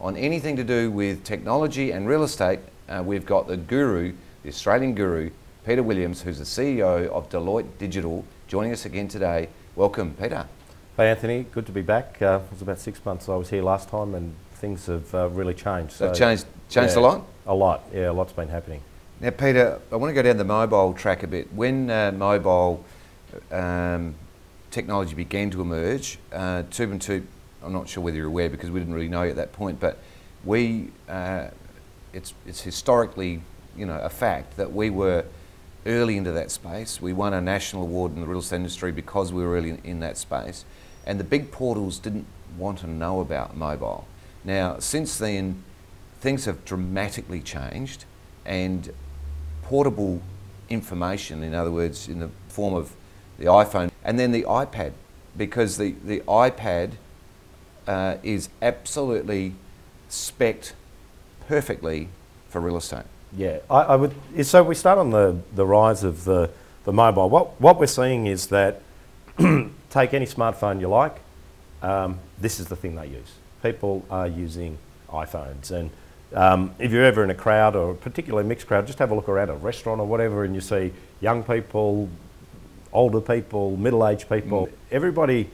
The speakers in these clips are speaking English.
on anything to do with technology and real estate, we've got the guru, the Australian guru, Peter Williams, who's the CEO of Deloitte Digital, joining us again today. Welcome, Peter. Hey Anthony, good to be back. It was about 6 months I was here last time and things have really changed. So changed a lot? A lot, yeah, a lot's been happening. Now Peter, I want to go down the mobile track a bit. When mobile technology began to emerge, TOOP+TOOP, I'm not sure whether you're aware because we didn't really know at that point, but it's historically, you know, a fact that we were early into that space. We won a national award in the real estate industry because we were early in that space. And the big portals didn't want to know about mobile. Now, since then, things have dramatically changed, and portable information, in other words, in the form of the iPhone, and then the iPad, because the iPad is absolutely spec'd perfectly for real estate. Yeah, I would. So we start on the rise of the mobile. What we're seeing is that take any smartphone you like, this is the thing they use. People are using iPhones, and if you're ever in a crowd, or a particularly mixed crowd, just have a look around a restaurant or whatever and you see young people, older people, middle-aged people. Everybody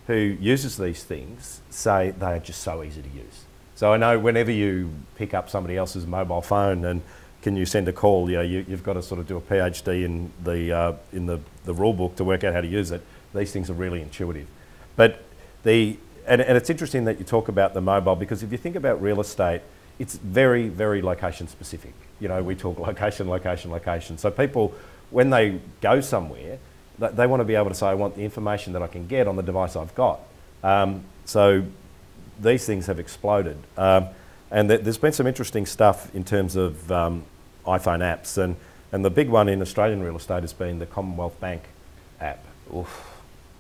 who uses these things say they are just so easy to use. So I know whenever you pick up somebody else's mobile phone and can you send a call, you know, you've got to sort of do a PhD in the rule book to work out how to use it. These things are really intuitive. But and it's interesting that you talk about the mobile, because if you think about real estate, it's very, very location specific. You know, we talk location, location, location. So people, when they go somewhere, they want to be able to say, I want the information that I can get on the device I've got. So these things have exploded. And there's been some interesting stuff in terms of iPhone apps. And the big one in Australian real estate has been the Commonwealth Bank app. Oof.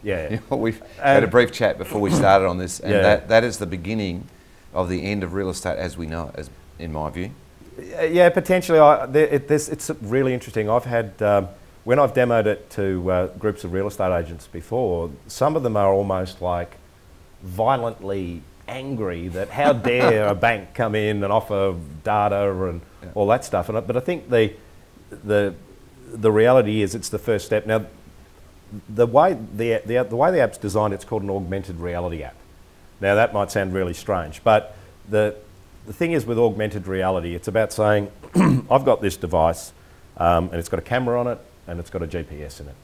Yeah. We've had a brief chat before we started on this, and yeah. that is the beginning of the end of real estate as we know it, in my view. Yeah, potentially. It's really interesting. I've had, when I've demoed it to groups of real estate agents before, some of them are almost like violently angry that how dare a bank come in and offer data and all that stuff. But I think the reality is it's the first step. Now, the way the app's designed, it's called an augmented reality app. Now that might sound really strange, but the thing is with augmented reality, it's about saying, I've got this device and it's got a camera on it and it's got a GPS in it.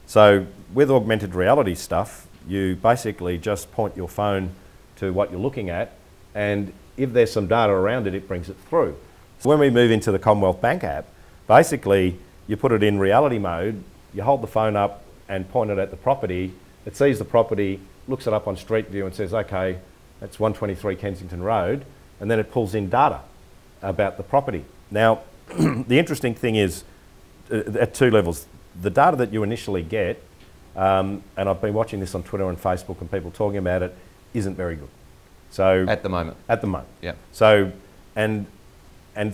So with augmented reality stuff, you basically just point your phone to what you're looking at, and if there's some data around it, it brings it through. So when we move into the Commonwealth Bank app, basically you put it in reality mode, you hold the phone up and point it at the property, it sees the property, looks it up on Street View and says, okay, that's 123 Kensington Road, and then it pulls in data about the property. Now, the interesting thing is, at two levels, the data that you initially get, and I've been watching this on Twitter and Facebook and people talking about it, isn't very good. So at the moment. At the moment. Yeah. So and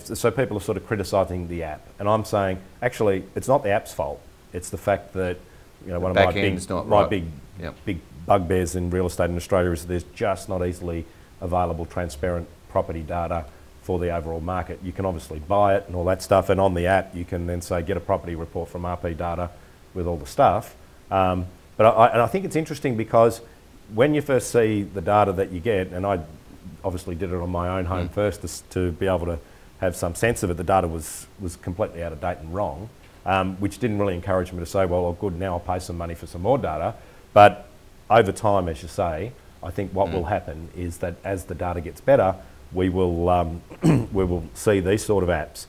so people are sort of criticising the app, and I'm saying actually it's not the app's fault. It's the fact that, you know, one of my big bugbears in real estate in Australia is there's just not easily available transparent property data for the overall market. You can obviously buy it and all that stuff, and on the app you can then say get a property report from RP Data with all the stuff. But I think it's interesting because when you first see the data that you get, and I obviously did it on my own home first to be able to have some sense of it, the data was completely out of date and wrong, which didn't really encourage me to say, well, good, now I'll pay some money for some more data. But over time, as you say, I think what will happen is that as the data gets better, we will see these sort of apps.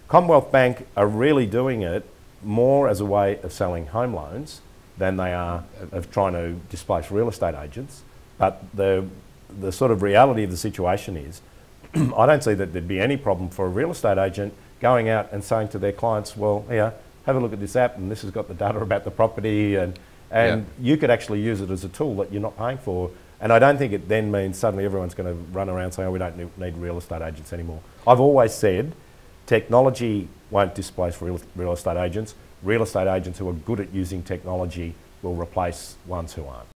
Commonwealth Bank are really doing it more as a way of selling home loans than they are of trying to displace real estate agents. But the sort of reality of the situation is, I don't see that there'd be any problem for a real estate agent going out and saying to their clients, well, yeah, have a look at this app and this has got the data about the property, and you could actually use it as a tool that you're not paying for. And I don't think it then means suddenly everyone's going to run around saying, oh, we don't need real estate agents anymore. I've always said technology won't displace real estate agents. Real estate agents who are good at using technology will replace ones who aren't.